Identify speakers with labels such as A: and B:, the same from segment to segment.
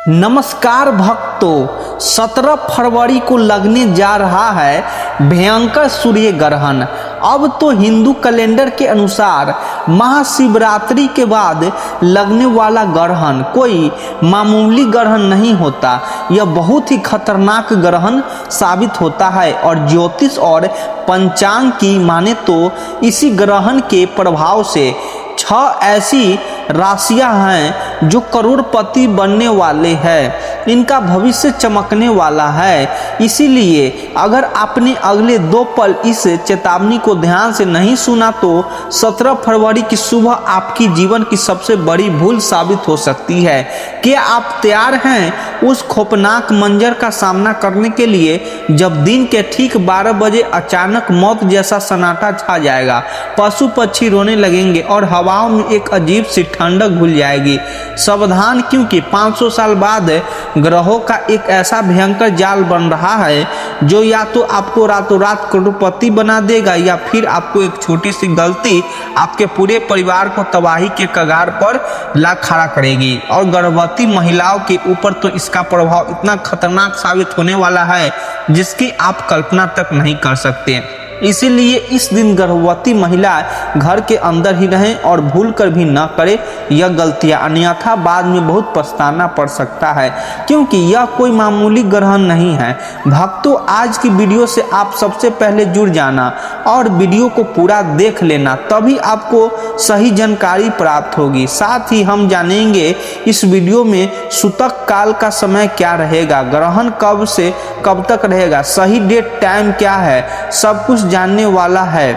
A: नमस्कार भक्तों, 17 फरवरी को लगने जा रहा है भयंकर सूर्य ग्रहण। अब तो हिंदू कैलेंडर के अनुसार महाशिवरात्रि के बाद लगने वाला ग्रहण कोई मामूली ग्रहण नहीं होता। यह बहुत ही खतरनाक ग्रहण साबित होता है और ज्योतिष और पंचांग की माने तो इसी ग्रहण के प्रभाव से 6 ऐसी राशियां हैं जो करोड़पति बनने वाले हैं। इनका भविष्य चमकने वाला है। इसीलिए अगर आपने अगले 2 पल इस चेतावनी को ध्यान से नहीं सुना तो 17 फरवरी की सुबह आपकी जीवन की सबसे बड़ी भूल साबित हो सकती है। क्या आप तैयार हैं उस खौफनाक मंजर का सामना करने के लिए जब दिन के ठीक 12 बजे अचानक मौत जैसा सन्नाटा छा जाएगा, पशु पक्षी रोने लगेंगे और हवाओं में एक अजीब सी ठंडक घुल जाएगी। सावधान, क्योंकि 500 साल बाद ग्रहों का एक ऐसा भयंकर जाल बन रहा है जो या तो आपको रातों रात करोड़पति बना देगा या फिर आपको एक छोटी सी गलती आपके पूरे परिवार को तबाही के कगार पर ला खड़ा करेगी। और गर्भवती महिलाओं के ऊपर तो इसका प्रभाव इतना खतरनाक साबित होने वाला है जिसकी आप कल्पना तक नहीं कर सकते। इसीलिए इस दिन गर्भवती महिला घर के अंदर ही रहें और भूल कर भी न करें यह गलतियां, अन्यथा बाद में बहुत पछताना पड़ सकता है, क्योंकि यह कोई मामूली ग्रहण नहीं है। भक्तों, आज की वीडियो से आप सबसे पहले जुड़ जाना और वीडियो को पूरा देख लेना, तभी आपको सही जानकारी प्राप्त होगी। साथ ही हम जानेंगे इस वीडियो में सूतक काल का समय क्या रहेगा, ग्रहण कब से कब तक रहेगा, सही डेट टाइम क्या है, सब कुछ जानने वाला है,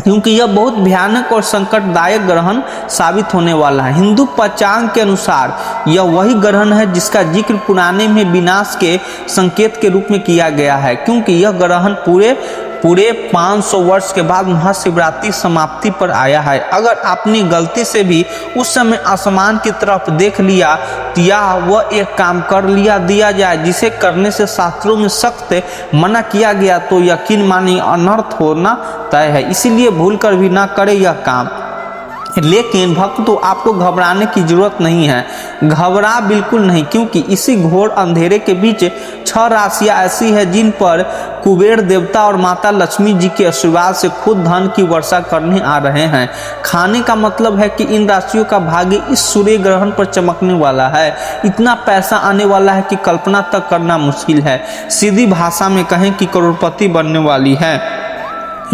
A: क्योंकि यह बहुत भयानक और संकटदायक ग्रहण साबित होने वाला है। हिंदू पंचांग के अनुसार यह वही ग्रहण है जिसका जिक्र पुराने में विनाश के संकेत के रूप में किया गया है, क्योंकि यह ग्रहण पूरे 500 वर्ष के बाद महाशिवरात्रि समाप्ति पर आया है। अगर आपने गलती से भी उस समय आसमान की तरफ देख लिया या वह एक काम कर दिया जाए जिसे करने से शास्त्रों में सख्त मना किया गया, तो यकीन मानिए अनर्थ होना तय है। इसीलिए भूल कर भी ना करें यह काम। लेकिन भक्तों, आपको घबराने की जरूरत नहीं है, घबरा बिल्कुल नहीं, क्योंकि इसी घोर अंधेरे के बीच 6 राशियां ऐसी है जिन पर कुबेर देवता और माता लक्ष्मी जी के आशीर्वाद से खुद धन की वर्षा करने आ रहे हैं। खाने का मतलब है कि इन राशियों का भाग्य इस सूर्य ग्रहण पर चमकने वाला है। इतना पैसा आने वाला है कि कल्पना तक करना मुश्किल है। सीधी भाषा में कहें कि करोड़पति बनने वाली है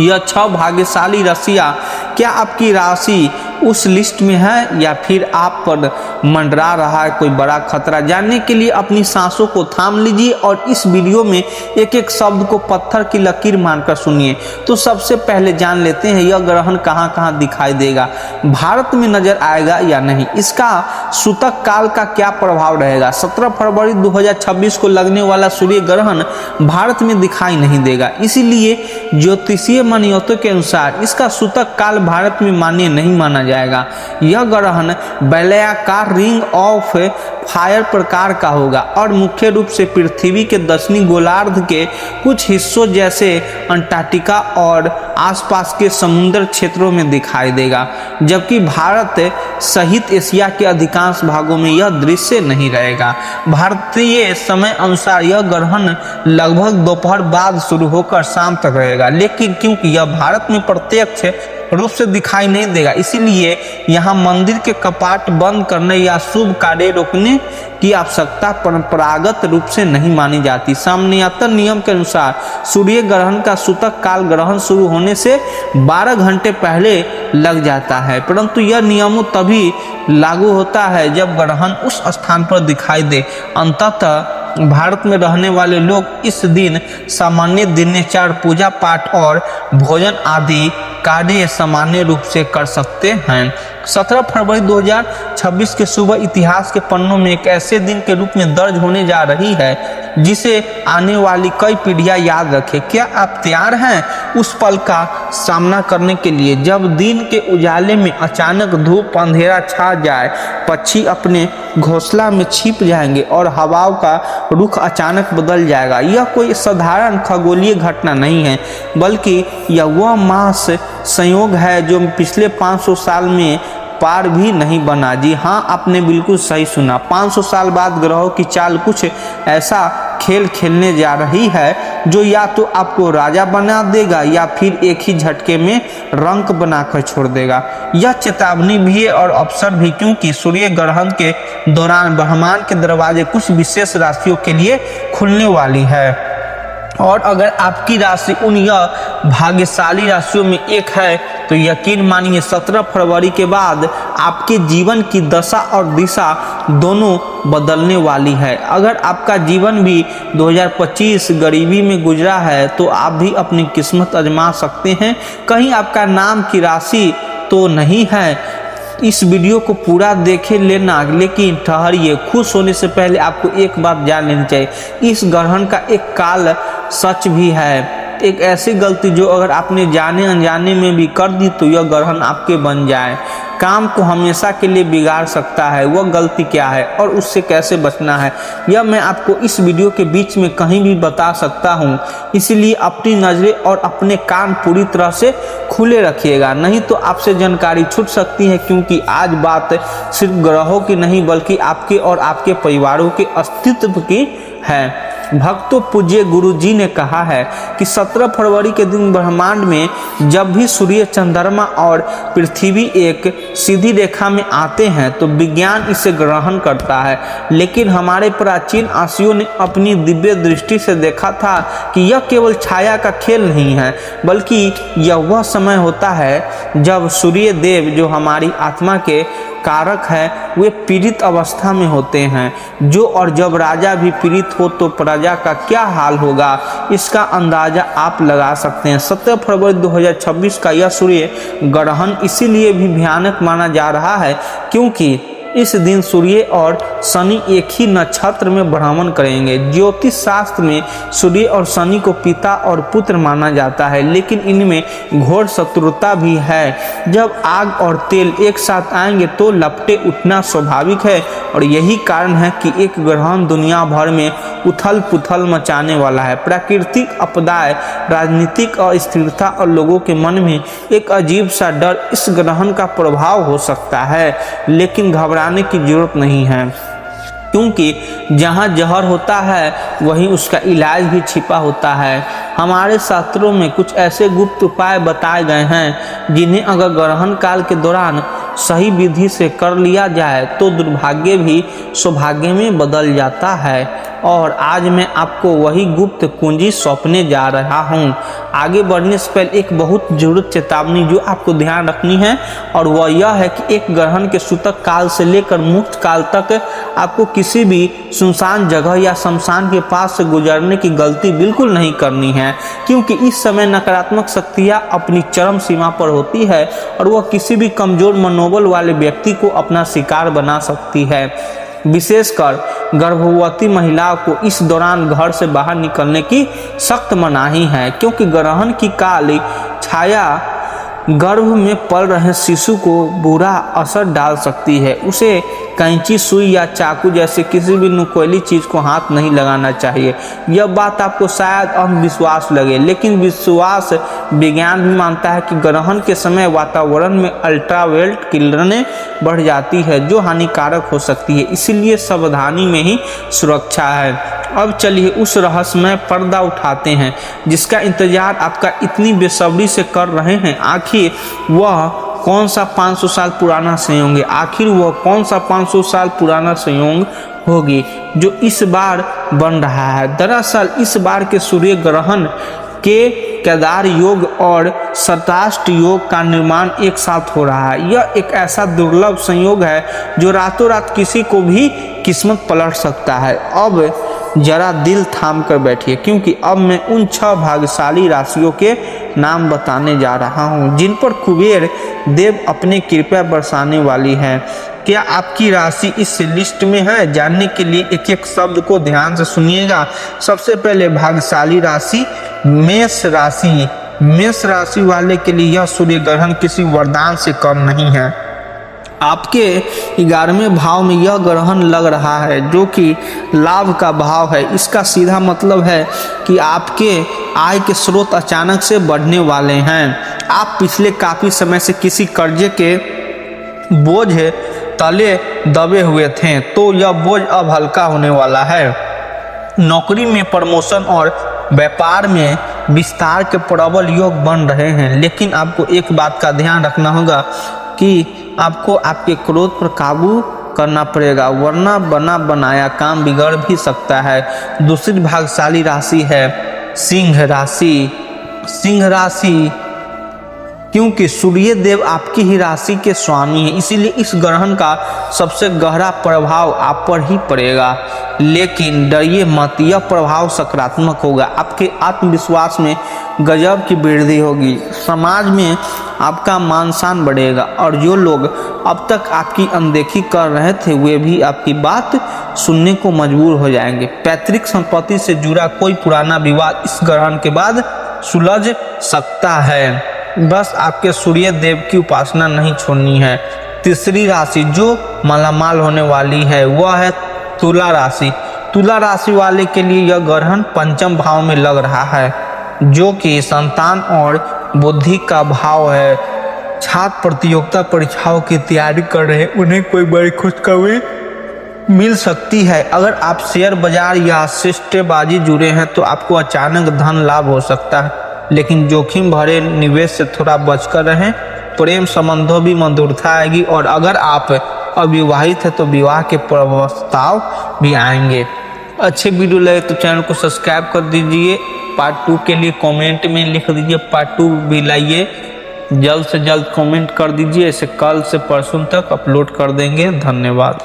A: यह 6 भाग्यशाली राशियां। क्या आपकी राशि उस लिस्ट में है या फिर आप पर मंडरा रहा है कोई बड़ा खतरा? जानने के लिए अपनी सांसों को थाम लीजिए और इस वीडियो में एक एक शब्द को पत्थर की लकीर मानकर सुनिए। तो सबसे पहले जान लेते हैं यह ग्रहण कहां कहां दिखाई देगा, भारत में नजर आएगा या नहीं, इसका सूतक काल का क्या प्रभाव रहेगा। 17 फरवरी 2026 को लगने वाला सूर्य ग्रहण भारत में दिखाई नहीं देगा, इसीलिए ज्योतिषीय मान्यताओं के अनुसार इसका सूतक काल भारत में मान्य नहीं माना जाएगा। यह ग्रहण वलयाकार रिंग ऑफ फायर प्रकार का होगा और मुख्य रूप से पृथ्वी के दक्षिणी गोलार्ध के कुछ हिस्सों जैसे अंटार्कटिका और आसपास के समुद्र क्षेत्रों में दिखाई देगा, जबकि भारत सहित एशिया के अधिकांश भागों में यह दृश्य नहीं रहेगा। भारतीय समय अनुसार यह ग्रहण लगभग दोपहर बाद शुरू होकर शाम तक रहेगा, लेकिन क्योंकि यह भारत में प्रत्यक्ष रूप से दिखाई नहीं देगा, इसीलिए यहाँ मंदिर के कपाट बंद करने या शुभ कार्य रोकने की आवश्यकता परंपरागत रूप से नहीं मानी जाती। सामान्यतः नियम के अनुसार सूर्य ग्रहण का सूतक काल ग्रहण शुरू होने से 12 घंटे पहले लग जाता है, परंतु यह नियम तभी लागू होता है जब ग्रहण उस स्थान पर दिखाई दे। अंततः भारत में रहने वाले लोग इस दिन सामान्य दिनचर्या, पूजा पाठ और भोजन आदि कार्य सामान्य रूप से कर सकते हैं। 17 फरवरी 2026 के सुबह इतिहास के पन्नों में एक ऐसे दिन के रूप में दर्ज होने जा रही है जिसे आने वाली कई पीढ़ियां याद रखें। क्या आप तैयार हैं उस पल का सामना करने के लिए जब दिन के उजाले में अचानक धूप अंधेरा छा जाए, पक्षी अपने घोंसला में छिप जाएंगे और हवाओं का रुख अचानक बदल जाएगा? यह कोई साधारण खगोलीय घटना नहीं है, बल्कि यह वह महास संयोग है जो पिछले 500 साल में पार भी नहीं बना। जी हाँ, आपने बिल्कुल सही सुना। 500 साल बाद ग्रहों की चाल कुछ ऐसा खेल खेलने जा रही है जो या तो आपको राजा बना देगा या फिर एक ही झटके में रंक बनाकर छोड़ देगा। यह चेतावनी भी है और अवसर भी, क्योंकि सूर्य ग्रहण के दौरान ब्रह्मांड के दरवाजे कुछ विशेष राशियों के लिए खुलने वाली है। और अगर आपकी राशि उन यह भाग्यशाली राशियों में एक है तो यकीन मानिए 17 फरवरी के बाद आपके जीवन की दशा और दिशा दोनों बदलने वाली है। अगर आपका जीवन भी 2025 गरीबी में गुजरा है तो आप भी अपनी किस्मत आजमा सकते हैं। कहीं आपका नाम की राशि तो नहीं है। इस वीडियो को पूरा देखे लेना, लेकिन ठहरिए, खुश होने से पहले आपको एक बात जान लेनी चाहिए। इस ग्रहण का एक काल सच भी है। एक ऐसी गलती जो अगर आपने जाने अनजाने में भी कर दी तो यह ग्रहण आपके बन जाए, काम को हमेशा के लिए बिगाड़ सकता है। वह गलती क्या है और उससे कैसे बचना है, यह मैं आपको इस वीडियो के बीच में कहीं भी बता सकता हूँ। इसलिए अपनी नज़रें और अपने कान पूरी तरह से खुले रखिएगा, नहीं तो आपसे जानकारी छूट सकती है। क्योंकि आज बात सिर्फ ग्रहों की नहीं बल्कि आपके और आपके परिवारों के अस्तित्व की है। भक्तों, पूज्य गुरु जी ने कहा है कि 17 फरवरी के दिन ब्रह्मांड में जब भी सूर्य, चंद्रमा और पृथ्वी एक सीधी रेखा में आते हैं तो विज्ञान इसे ग्रहण करता है। लेकिन हमारे प्राचीन ऋषियों ने अपनी दिव्य दृष्टि से देखा था कि यह केवल छाया का खेल नहीं है, बल्कि यह वह समय होता है जब सूर्य देव, जो हमारी आत्मा के कारक है, वे पीड़ित अवस्था में होते हैं। जो और जब राजा भी पीड़ित हो तो प्रजा का क्या हाल होगा, इसका अंदाजा आप लगा सकते हैं। 17 फरवरी 2026 का यह सूर्य ग्रहण इसीलिए भी भयानक माना जा रहा है क्योंकि इस दिन सूर्य और शनि एक ही नक्षत्र में भ्रमण करेंगे। ज्योतिष शास्त्र में सूर्य और शनि को पिता और पुत्र माना जाता है, लेकिन इनमें घोर शत्रुता भी है। जब आग और तेल एक साथ आएंगे तो लपटे उठना स्वाभाविक है और यही कारण है कि एक ग्रहण दुनिया भर में उथल पुथल मचाने वाला है। प्राकृतिक आपदाएं, राजनीतिक अस्थिरता और लोगों के मन में एक अजीब सा डर इस ग्रहण का प्रभाव हो सकता है, लेकिन घबराने की जरूरत नहीं है, क्योंकि जहाँ जहर होता है वहीं उसका इलाज भी छिपा होता है। हमारे शास्त्रों में कुछ ऐसे गुप्त उपाय बताए गए हैं जिन्हें अगर ग्रहण काल के दौरान सही विधि से कर लिया जाए तो दुर्भाग्य भी सौभाग्य में बदल जाता है। और आज मैं आपको वही गुप्त कुंजी सौंपने जा रहा हूँ। आगे बढ़ने से पहले एक बहुत जरूरत चेतावनी जो आपको ध्यान रखनी है, और वह यह है कि एक ग्रहण के सूतक काल से लेकर मुक्त काल तक आपको किसी भी सुनसान जगह या शमशान के पास से गुजरने की गलती बिल्कुल नहीं करनी है, क्योंकि इस समय नकारात्मक शक्तियाँ अपनी चरम सीमा पर होती है और वह किसी भी कमजोर मनोबल वाले व्यक्ति को अपना शिकार बना सकती है। विशेषकर गर्भवती महिलाओं को इस दौरान घर से बाहर निकलने की सख्त मनाही है, क्योंकि ग्रहण की काली छाया गर्भ में पल रहे शिशु को बुरा असर डाल सकती है। उसे कैंची, सुई या चाकू जैसे किसी भी नुकीली चीज़ को हाथ नहीं लगाना चाहिए। यह बात आपको शायद अंधविश्वास लगे, लेकिन विश्वास विज्ञान भी मानता है कि ग्रहण के समय वातावरण में अल्ट्रावायलेट किरणें बढ़ जाती है जो हानिकारक हो सकती है, इसीलिए सावधानी में ही सुरक्षा है। अब चलिए उस रहस्यमय पर्दा उठाते हैं जिसका इंतजार आपका इतनी बेसब्री से कर रहे हैं। आखिर वह कौन सा 500 साल पुराना संयोग है? आखिर वह कौन सा 500 साल पुराना संयोग होगी जो इस बार बन रहा है? दरअसल इस बार के सूर्य ग्रहण के केदार योग और शताष्ट योग का निर्माण एक साथ हो रहा है। यह एक ऐसा दुर्लभ संयोग है जो रातों रात किसी को भी किस्मत पलट सकता है। अब जरा दिल थाम कर बैठिए, क्योंकि अब मैं उन 6 भाग्यशाली राशियों के नाम बताने जा रहा हूं जिन पर कुबेर देव अपने कृपा बरसाने वाली है। क्या आपकी राशि इस लिस्ट में है? जानने के लिए एक एक शब्द को ध्यान से सुनिएगा। सबसे पहले भाग्यशाली राशि मेष राशि। मेष राशि वाले के लिए यह सूर्य ग्रहण किसी वरदान से कम नहीं है। आपके 11वें भाव में यह ग्रहण लग रहा है जो कि लाभ का भाव है। इसका सीधा मतलब है कि आपके आय के स्रोत अचानक से बढ़ने वाले हैं। आप पिछले काफ़ी समय से किसी कर्जे के बोझ तले दबे हुए थे, तो यह बोझ अब हल्का होने वाला है। नौकरी में प्रमोशन और व्यापार में विस्तार के प्रबल योग बन रहे हैं, लेकिन आपको एक बात का ध्यान रखना होगा कि आपको आपके क्रोध पर काबू करना पड़ेगा, वरना बना बनाया काम बिगड़ भी सकता है। दूसरी भाग्यशाली राशि है सिंह राशि। सिंह राशि क्योंकि सूर्य देव आपकी ही राशि के स्वामी है, इसीलिए इस ग्रहण का सबसे गहरा प्रभाव आप पर ही पड़ेगा। लेकिन डरिए मत, यह प्रभाव सकारात्मक होगा। आपके आत्मविश्वास में गजब की वृद्धि होगी, समाज में आपका मान सम्मान बढ़ेगा, और जो लोग अब तक आपकी अनदेखी कर रहे थे वे भी आपकी बात सुनने को मजबूर हो जाएंगे। पैतृक संपत्ति से जुड़ा कोई पुराना विवाद इस ग्रहण के बाद सुलझ सकता है। बस आपके सूर्य देव की उपासना नहीं छोड़नी है। तीसरी राशि जो मालामाल होने वाली है वह है तुला राशि। तुला राशि वाले के लिए यह ग्रहण पंचम भाव में लग रहा है, जो कि संतान और बुद्धि का भाव है। छात्र प्रतियोगिता परीक्षाओं की तैयारी कर रहे हैं, उन्हें कोई बड़ी खुशखबरी मिल सकती है। अगर आप शेयर बाजार या सट्टेबाजी जुड़े हैं तो आपको अचानक धन लाभ हो सकता है, लेकिन जोखिम भरे निवेश से थोड़ा बचकर रहें। प्रेम संबंधों भी मधुरता आएगी, और अगर आप अविवाहित है तो विवाह के प्रस्ताव भी आएंगे। अच्छे वीडियो लगे तो चैनल को सब्सक्राइब कर दीजिए। पार्ट 2 के लिए कमेंट में लिख दीजिए, पार्ट 2 भी लाइए। जल्द से जल्द कमेंट कर दीजिए, इसे कल से परसों तक अपलोड कर देंगे। धन्यवाद।